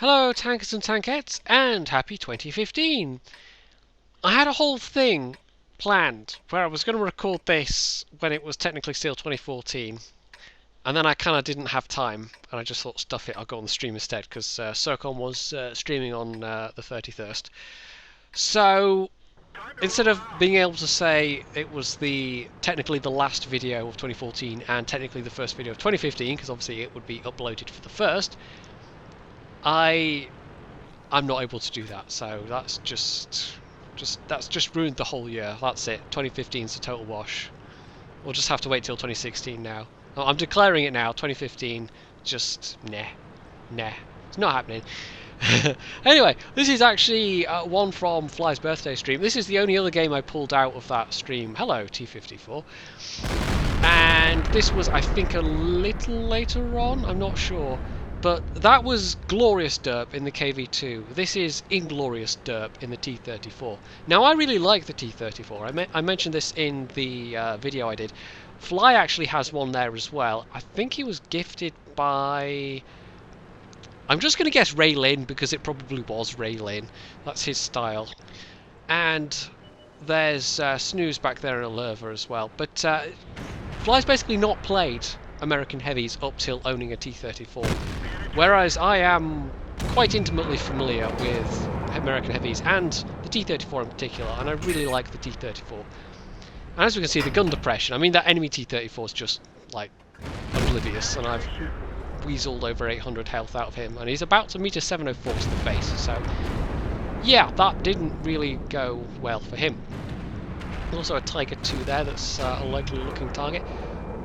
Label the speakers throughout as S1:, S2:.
S1: Hello tankers and tankettes, and happy 2015! I had a whole thing planned where I was going to record this when it was technically still 2014, and then I kind of didn't have time, and I just thought, stuff it, I'll go on the stream instead, because Circon was streaming on the 31st. So, instead of being able to say it was technically the last video of 2014 and technically the first video of 2015, because obviously it would be uploaded for the first, I'm not able to do that, so that's just ruined the whole year. That's it. 2015 is a total wash. We'll just have to wait till 2016 now. I'm declaring it now. 2015, just nah, it's not happening. Anyway, this is actually one from Fly's birthday stream. This is the only other game I pulled out of that stream. Hello, T34. And this was, I think, a little later on. I'm not sure. But that was glorious derp in the KV2. This is inglorious derp in the T34. Now, I really like the T34. I mentioned this in the video I did. Fly actually has one there as well. I think he was gifted by... I'm just going to guess Ray Lin, because it probably was Ray Lin. That's his style. And there's Snooze back there in a Lerva as well. But Fly's basically not played American Heavies up till owning a T34. Whereas I am quite intimately familiar with American Heavies and the T34 in particular, and I really like the T34. And as we can see, the gun depression, I mean, that enemy T34 is just, like, oblivious, and I've weaseled over 800 health out of him, and he's about to meet a 704 to the face, so yeah, that didn't really go well for him. Also a Tiger 2 there, that's a likely looking target.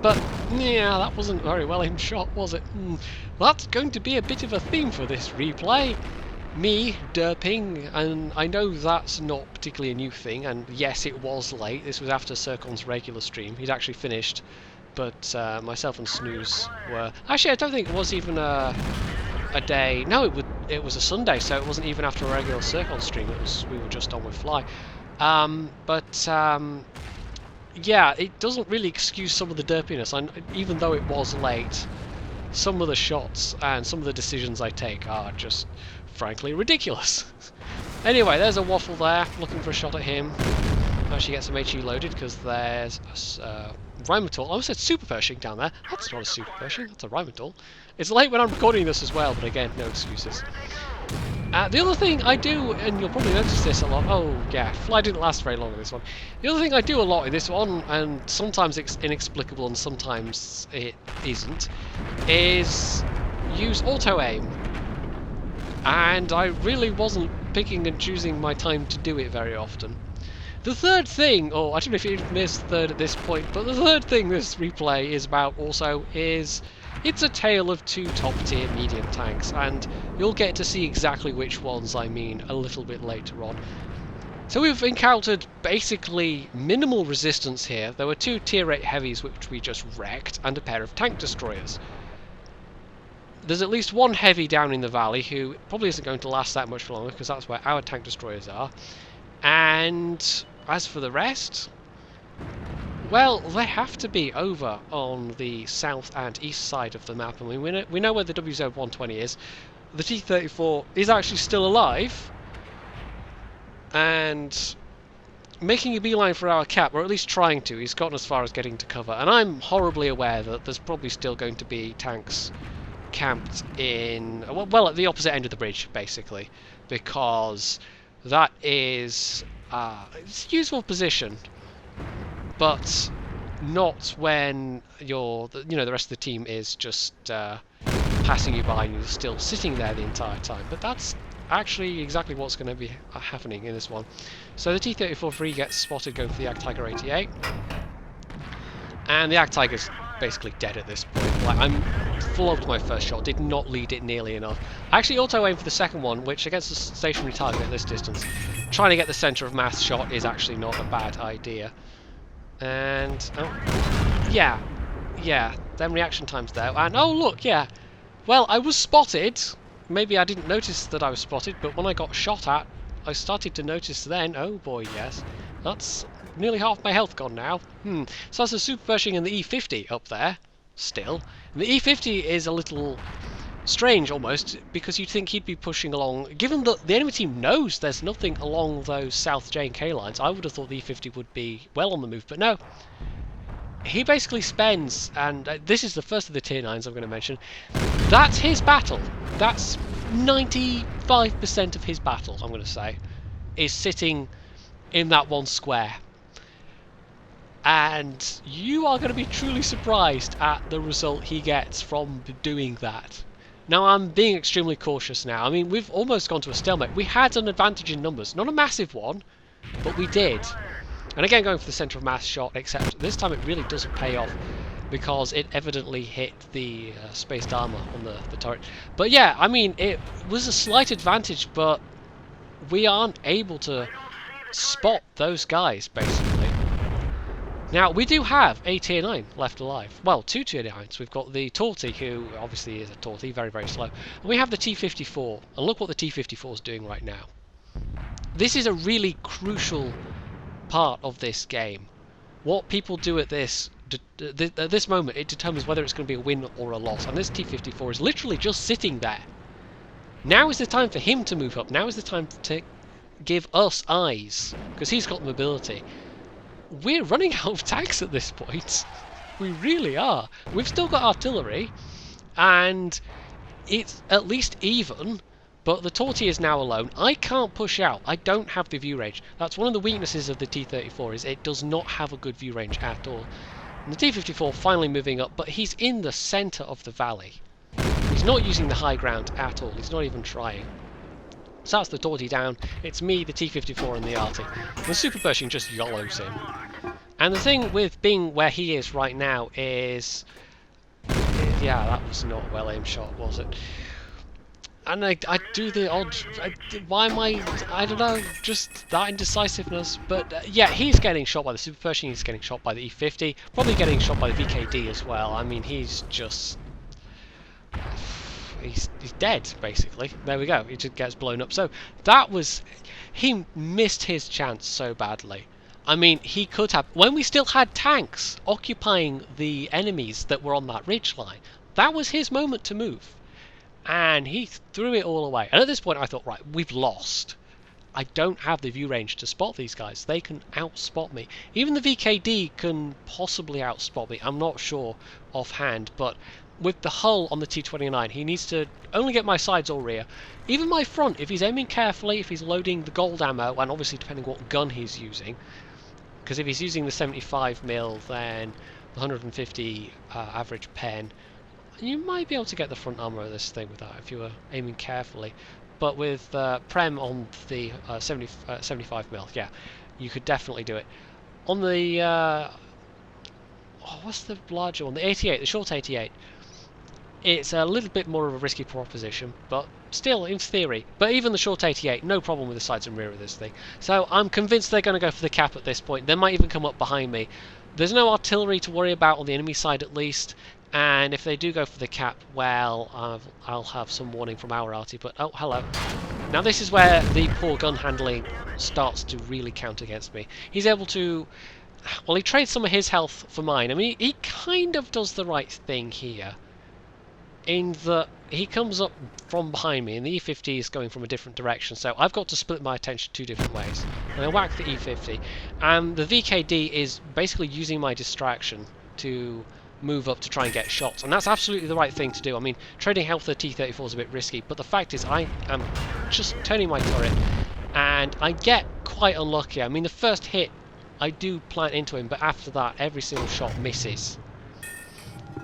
S1: But, yeah, that wasn't very well aimed shot, was it? That's going to be a bit of a theme for this replay. Me derping, and I know that's not particularly a new thing, and yes, it was late. This was after Circon's regular stream. He'd actually finished, but myself and Snooze were... Actually, I don't think it was even a day... No, it was a Sunday, so it wasn't even after a regular Circon stream. We were just on with Fly. Yeah, it doesn't really excuse some of the derpiness, and even though it was late, some of the shots and some of the decisions I take are just, frankly, ridiculous. Anyway, there's a Waffle there, looking for a shot at him. Actually get some HE loaded, because there's a Rhymatool. I almost said Super Pershing down there. That's not a Super Pershing, that's a Rhymatool. It's late when I'm recording this as well, but again, no excuses. The other thing I do, and you'll probably notice this a lot, oh yeah, Fly didn't last very long in this one. The other thing I do a lot in this one, and sometimes it's inexplicable and sometimes it isn't, is use auto-aim. And I really wasn't picking and choosing my time to do it very often. The third thing, or I don't know if you've missed third at this point, but the third thing this replay is about also is... It's a tale of two top-tier medium tanks, and you'll get to see exactly which ones I mean a little bit later on. So we've encountered basically minimal resistance here. There were two tier 8 heavies which we just wrecked, and a pair of tank destroyers. There's at least one heavy down in the valley who probably isn't going to last that much longer, because that's where our tank destroyers are. And as for the rest... Well, they have to be over on the south and east side of the map. I mean, we know where the WZ-120 is. The T-34 is actually still alive, and making a beeline for our cap, or at least trying to. He's gotten as far as getting to cover, and I'm horribly aware that there's probably still going to be tanks camped in, well, at the opposite end of the bridge, basically, because that is it's a useful position. But not when the rest of the team is just passing you by and you're still sitting there the entire time. But that's actually exactly what's going to be happening in this one. So the T-34 free gets spotted going for the Tiger 88. And the Tiger's basically dead at this point. Like, I'm flogged my first shot, did not lead it nearly enough. I actually auto-aim for the second one, which against a stationary target at this distance, trying to get the centre of mass shot is actually not a bad idea. And, oh, yeah, them reaction times there, and oh look, yeah, well, I was spotted. Maybe I didn't notice that I was spotted, but when I got shot at, I started to notice then, oh boy, yes, that's nearly half my health gone now. So that's a Super Pershing and the E50 up there, still. And the E50 is a little strange almost, because you'd think he'd be pushing along. Given that the enemy team knows there's nothing along those South J and K lines, I would have thought the E50 would be well on the move, but no. He basically spends, and this is the first of the tier 9s I'm going to mention, that's his battle. That's 95% of his battle, I'm going to say, is sitting in that one square. And you are going to be truly surprised at the result he gets from doing that. Now, I'm being extremely cautious now. I mean, we've almost gone to a stalemate. We had an advantage in numbers. Not a massive one, but we did. And again, going for the centre of mass shot, except this time it really doesn't pay off because it evidently hit the spaced armour on the turret. But yeah, I mean, it was a slight advantage, but we aren't able to spot those guys, basically. Now, we do have a tier 9 left alive. Well, 2 tier 9s. We've got the Torty, who obviously is a Torty, very, very slow. And we have the T34. And look what the T34 is doing right now. This is a really crucial part of this game. What people do at this moment, it determines whether it's going to be a win or a loss. And this T54 is literally just sitting there. Now is the time for him to move up. Now is the time to give us eyes, because he's got mobility. We're running out of tanks at this point. We really are. We've still got artillery, and it's at least even, but the Torty is now alone. I can't push out. I don't have the view range. That's one of the weaknesses of the T34, is it does not have a good view range at all. And the T54 finally moving up, but he's in the centre of the valley. He's not using the high ground at all. He's not even trying. So that's the Torty down. It's me, the T54, and the Arty. The Super Pershing just YOLOs him. And the thing with being where he is right now is... yeah, that was not a well-aimed shot, was it? And I do the odd... why am I don't know, just that indecisiveness. But yeah, he's getting shot by the Super Pershing, he's getting shot by the E50, probably getting shot by the VKD as well. I mean, he's just... He's dead, basically. There we go. He just gets blown up. So that was... he missed his chance so badly. I mean, he could have... when we still had tanks occupying the enemies that were on that ridgeline, that was his moment to move. And he threw it all away. And at this point I thought, right, we've lost. I don't have the view range to spot these guys. They can outspot me. Even the VKD can possibly outspot me. I'm not sure offhand, but... with the hull on the T29, he needs to only get my sides or rear. Even my front, if he's aiming carefully, if he's loading the gold ammo, and obviously depending what gun he's using, because if he's using the 75mm, then the 150 average pen, you might be able to get the front armor of this thing with that if you were aiming carefully. But with Prem on the 75mm, yeah, you could definitely do it. On the... what's the larger one? The 88, the short 88. It's a little bit more of a risky proposition, but still, in theory. But even the short 88, no problem with the sides and rear of this thing. So I'm convinced they're going to go for the cap at this point. They might even come up behind me. There's no artillery to worry about on the enemy side at least. And if they do go for the cap, well, I'll have some warning from our arty. But, oh, hello. Now this is where the poor gun handling starts to really count against me. He's able to... well, he trades some of his health for mine. I mean, he kind of does the right thing here. In that he comes up from behind me and the E50 is going from a different direction, so I've got to split my attention 2 different ways. And I whack the E50, and the VKD is basically using my distraction to move up to try and get shots, and that's absolutely the right thing to do. I mean, trading health with the T34 is a bit risky, but the fact is I am just turning my turret and I get quite unlucky. I mean, the first hit I do plant into him, but after that every single shot misses.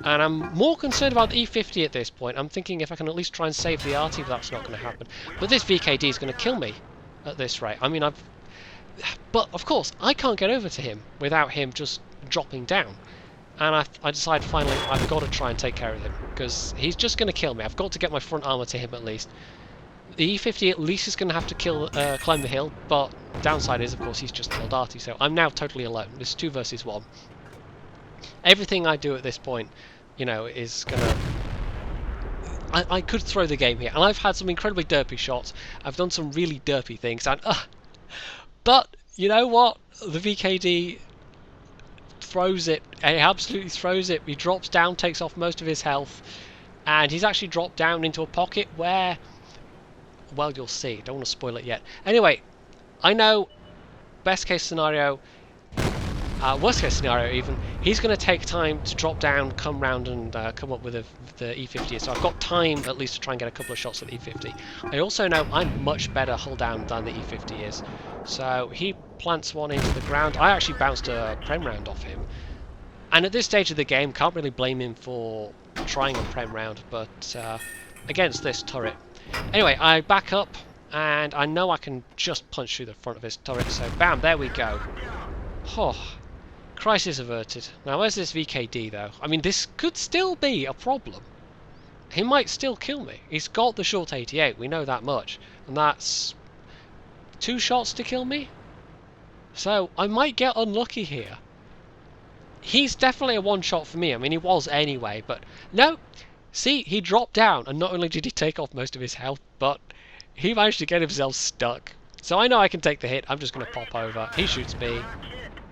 S1: And I'm more concerned about the E50 at this point. I'm thinking if I can at least try and save the arty, but that's not going to happen. But this VKD is going to kill me at this rate. I mean, but of course, I can't get over to him without him just dropping down. And I decide finally I've got to try and take care of him, because he's just going to kill me. I've got to get my front armour to him at least. The E50 at least is going to have to climb the hill, but downside is, of course, he's just killed arty, so I'm now totally alone. This is 2 versus 1. Everything I do at this point, you know, is gonna... I could throw the game here, and I've had some incredibly derpy shots. I've done some really derpy things, and but you know what? The VKD throws it. He absolutely throws it. He drops down, takes off most of his health, and he's actually dropped down into a pocket where, well, you'll see. Don't want to spoil it yet. Anyway, I know best case scenario, worst case scenario even, he's going to take time to drop down, come round and come up with the E50. So I've got time at least to try and get a couple of shots at the E50. I also know I'm much better hull down than the E50 is. So he plants one into the ground. I actually bounced a prem round off him. And at this stage of the game, can't really blame him for trying a prem round, but against this turret. Anyway, I back up, and I know I can just punch through the front of his turret, so bam, there we go. Oh, crisis averted. Now, where's this VKD, though? I mean, this could still be a problem. He might still kill me. He's got the short 88, we know that much. And that's 2 shots to kill me? So, I might get unlucky here. He's definitely a one-shot for me. I mean, he was anyway, but no. See, he dropped down, and not only did he take off most of his health, but he managed to get himself stuck. So I know I can take the hit. I'm just going to pop over. He shoots me.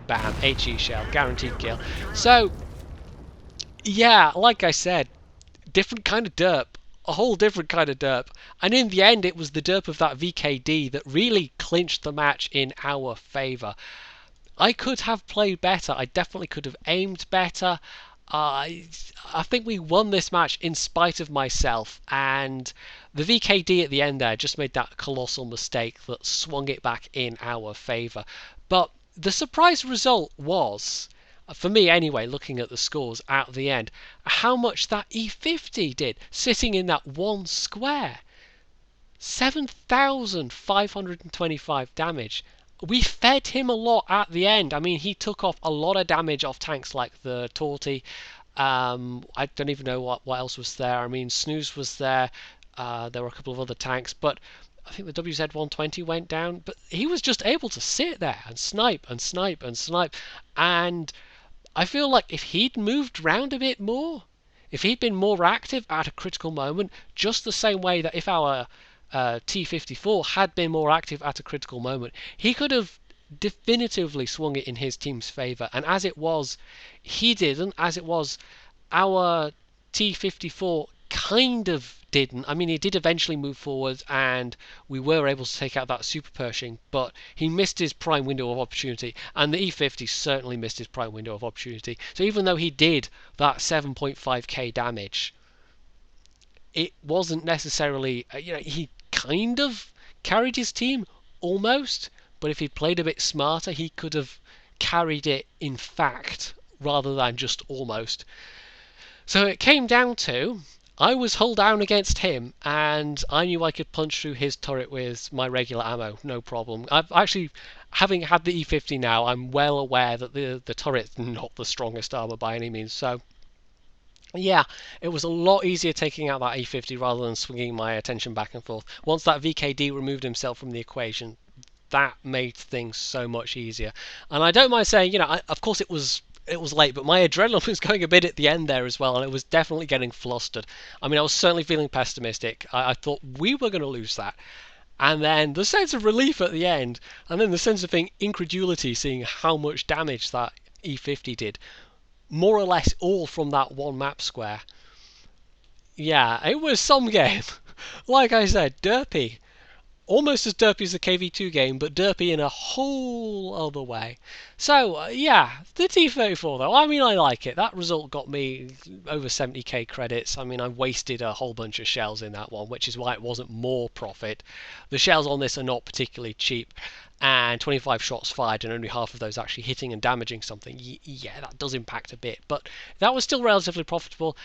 S1: Bam. HE shell. Guaranteed kill. So, yeah, like I said, different kind of derp. A whole different kind of derp. And in the end, it was the derp of that VKD that really clinched the match in our favour. I could have played better. I definitely could have aimed better. I think we won this match in spite of myself, and the VKD at the end there just made that colossal mistake that swung it back in our favour. But the surprise result was, for me anyway, looking at the scores at the end, how much that E50 did, sitting in that one square. 7,525 damage. We fed him a lot at the end. I mean, he took off a lot of damage off tanks like the Torty. I don't even know what else was there. I mean, Snooze was there. There were a couple of other tanks, but I think the WZ-120 went down. But he was just able to sit there and snipe and snipe and snipe. And I feel like if he'd moved round a bit more, if he'd been more active at a critical moment, just the same way that if our T34 had been more active at a critical moment, he could have definitively swung it in his team's favour. And as it was, he didn't. As it was, our T54 kind of didn't. I mean, he did eventually move forward, and we were able to take out that super Pershing, but he missed his prime window of opportunity, and the E50 certainly missed his prime window of opportunity. So even though he did that 7.5k damage, it wasn't necessarily, he kind of carried his team, almost, but if he played a bit smarter, he could have carried it in fact, rather than just almost. So it came down to, I was hull down against him, and I knew I could punch through his turret with my regular ammo, no problem. I've actually, having had the E50 now, I'm well aware that the turret's not the strongest armor by any means, so yeah, it was a lot easier taking out that E50 rather than swinging my attention back and forth. Once that VKD removed himself from the equation, that made things so much easier. And I don't mind saying, of course it was late, but my adrenaline was going a bit at the end there as well, and it was definitely getting flustered. I mean, I was certainly feeling pessimistic. I thought we were going to lose that. And then the sense of relief at the end, and then the sense of incredulity seeing how much damage that E50 did. More or less all from that one map square. Yeah, it was some game. Like I said, derpy. Almost as derpy as the KV2 game, but derpy in a whole other way. So, yeah, the T34 though, I mean, I like it. That result got me over 70k credits. I mean, I wasted a whole bunch of shells in that one, which is why it wasn't more profit. The shells on this are not particularly cheap, and 25 shots fired and only half of those actually hitting and damaging something. Yeah, that does impact a bit, but that was still relatively profitable.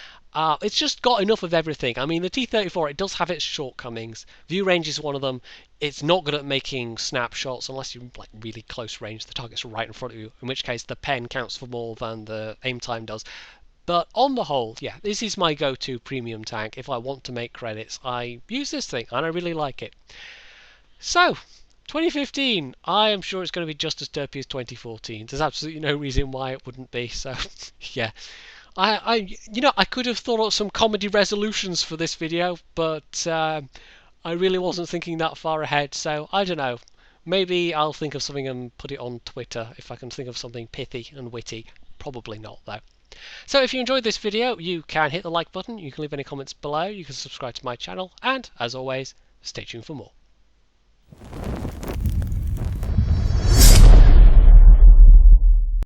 S1: It's just got enough of everything. I mean, the T34, it does have its shortcomings. View range is one of them. It's not good at making snapshots unless you're like really close range. The target's right in front of you, in which case the pen counts for more than the aim time does. But on the whole, yeah, this is my go-to premium tank. If I want to make credits, I use this thing, and I really like it. So, 2015, I am sure it's going to be just as derpy as 2014. There's absolutely no reason why it wouldn't be, so, yeah. I could have thought of some comedy resolutions for this video, but I really wasn't thinking that far ahead, so I don't know. Maybe I'll think of something and put it on Twitter if I can think of something pithy and witty. Probably not, though. So if you enjoyed this video, you can hit the like button, you can leave any comments below, you can subscribe to my channel, and as always, stay tuned for more.